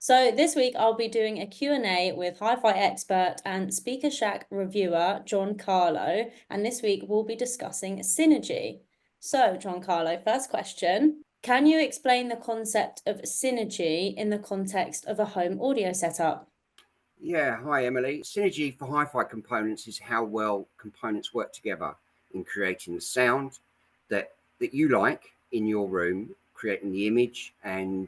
So this week I'll be doing a Q&A with hi-fi expert and Speaker Shack reviewer Giancarlo, and this week we'll be discussing synergy. So Giancarlo, first question, can you explain the concept of synergy in the context of a home audio setup? Yeah, hi Emily. Synergy for hi-fi components is how well components work together in creating the sound that you like in your room, creating the image, and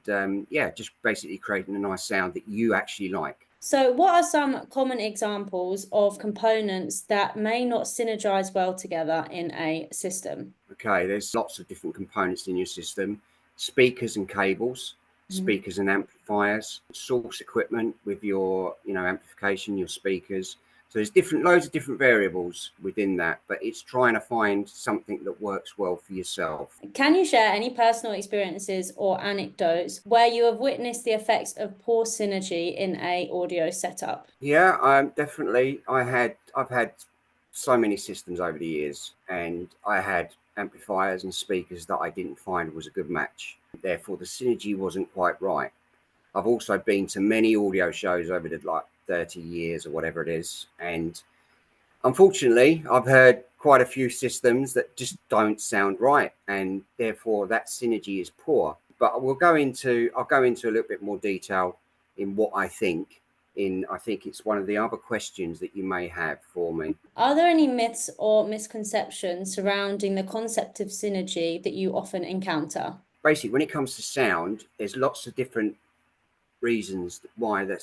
yeah, just basically creating a nice sound that you actually like. So what are some common examples of components that may not synergize well together in a system? Okay, there's lots of different components in your system: speakers and cables, Mhm. speakers and amplifiers, source equipment with your, amplification, your speakers. So there's loads of different variables within that, but it's trying to find something that works well for yourself. Can you share any personal experiences or anecdotes where you have witnessed the effects of poor synergy in a audio setup? Yeah, definitely. I've had so many systems over the years, and I had amplifiers and speakers that I didn't find was a good match. Therefore, the synergy wasn't quite right. I've also been to many audio shows over the 30 years or whatever it is, and unfortunately, I've heard quite a few systems that just don't sound right, and therefore that synergy is poor. But I'll go into a little bit more detail in what I think. I think it's one of the other questions that you may have for me. Are there any myths or misconceptions surrounding the concept of synergy that you often encounter? Basically, when it comes to sound, there's lots of different reasons why the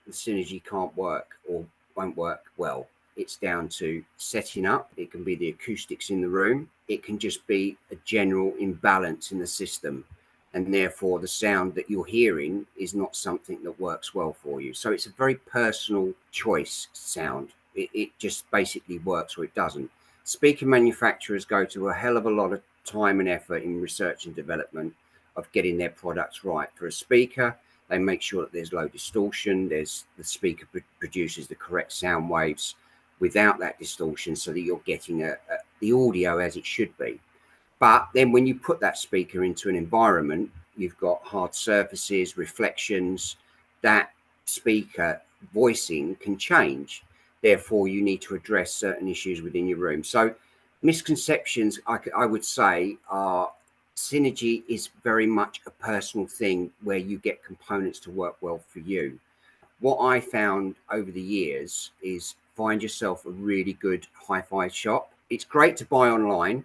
synergy can't work or won't work well. It's down to setting up. It can be the acoustics in the room. It can just be a general imbalance in the system. And therefore, the sound that you're hearing is not something that works well for you. So it's a very personal choice sound. It just basically works or it doesn't. Speaker manufacturers go to a hell of a lot of time and effort in research and development of getting their products right. For a speaker, they make sure that there's low distortion. There's the speaker produces the correct sound waves without that distortion, so that you're getting the audio as it should be. But then when you put that speaker into an environment, you've got hard surfaces, reflections. That speaker voicing can change. Therefore, you need to address certain issues within your room. So, misconceptions, I would say, are synergy is very much a personal thing where you get components to work well for you. What I found over the years is find yourself a really good hi-fi shop. It's great to buy online,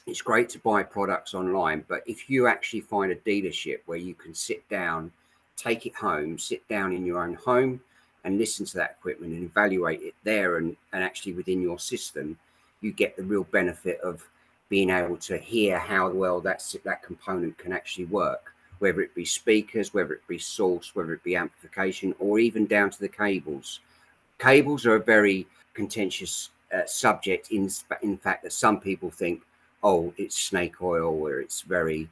it's great to buy products online, but if you actually find a dealership where you can sit down, take it home, sit down in your own home and listen to that equipment and evaluate it there, and actually within your system, you get the real benefit of being able to hear how well that component can actually work, whether it be speakers, whether it be source, whether it be amplification, or even down to the cables. Cables are a very contentious subject in fact that some people think, oh, it's snake oil, or it's very.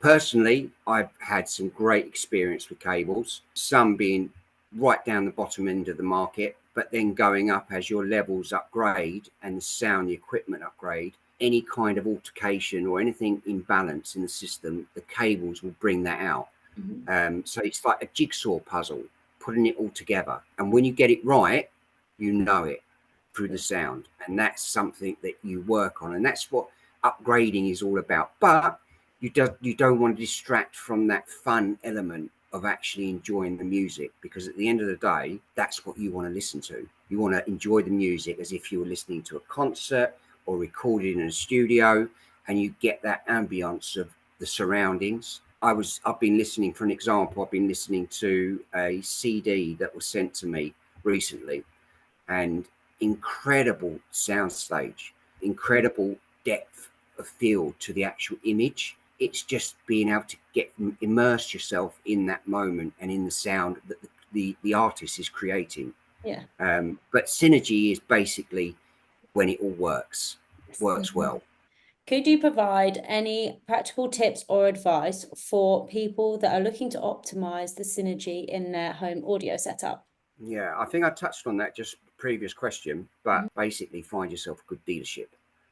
Personally, I've had some great experience with cables, some being right down the bottom end of the market, but then going up as your levels upgrade and the sound, the equipment upgrade, any kind of altercation or anything imbalance in the system, the cables will bring that out. Mhm. So it's like a jigsaw puzzle, putting it all together. And when you get it right, you know it through the sound. And that's something that you work on. And that's what upgrading is all about. But you don't want to distract from that fun element of actually enjoying the music, because at the end of the day, that's what you want to listen to. You want to enjoy the music as if you were listening to a concert or recorded in a studio, and you get that ambience of the surroundings. I've been listening, for an example, I've been listening to a CD that was sent to me recently, and incredible soundstage, incredible depth of field to the actual image. It's just being able to immerse yourself in that moment and in the sound that the artist is creating. Yeah. But synergy is basically when it all works Mhm. well. Could you provide any practical tips or advice for people that are looking to optimize the synergy in their home audio setup? Yeah, I think I touched on that just previous question, Mhm. but basically find yourself a good dealership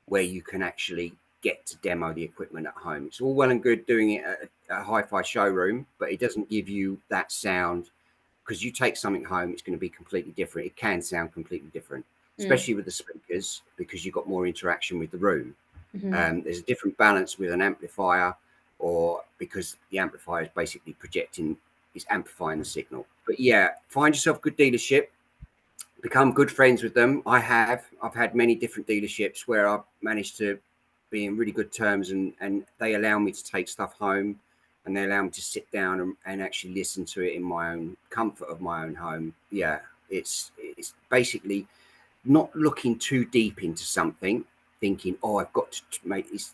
where you can actually get to demo the equipment at home. It's all well and good doing it at a hi-fi showroom, but it doesn't give you that sound, because you take something home, it's going to be completely different. It can sound completely different, Mm. especially with the speakers, because you've got more interaction with the room. Hmm. There's a different balance with an amplifier, or because the amplifier is basically projecting, is amplifying the signal. But yeah, find yourself a good dealership, become good friends with them. I've had many different dealerships where I've managed to be in really good terms, and they allow me to take stuff home, and they allow me to sit down and actually listen to it in my own comfort of my own home. Yeah, it's basically not looking too deep into something, thinking, oh, I've got to make this,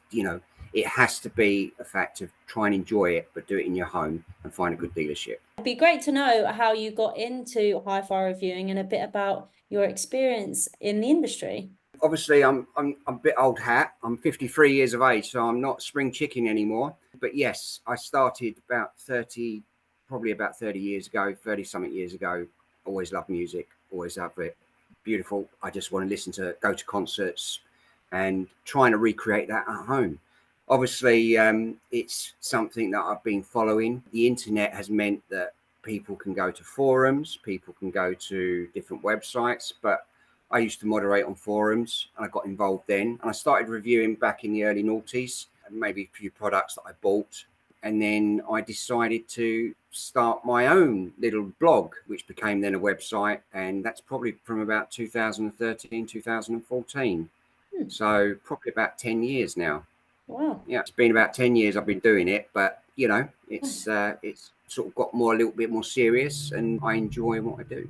it has to be a fact of try and enjoy it, but do it in your home and find a good dealership. It'd be great to know how you got into hi-fi reviewing and a bit about your experience in the industry. Obviously, I'm a bit old hat. I'm 53 years of age, so I'm not spring chicken anymore. But yes, I started probably about 30 years ago, 30 something years ago. Always loved music, always loved it. Beautiful. I just want to go to concerts, and trying to recreate that at home. Obviously, it's something that I've been following. The internet has meant that people can go to forums, people can go to different websites, but I used to moderate on forums, and I got involved then. And I started reviewing back in the early noughties, and maybe a few products that I bought. And then I decided to start my own little blog, which became then a website. And that's probably from about 2013, 2014. Hmm. So probably about 10 years now. Wow. Yeah, it's been about 10 years I've been doing it, but Oh, it's sort of got more, a little bit more serious, and I enjoy what I do.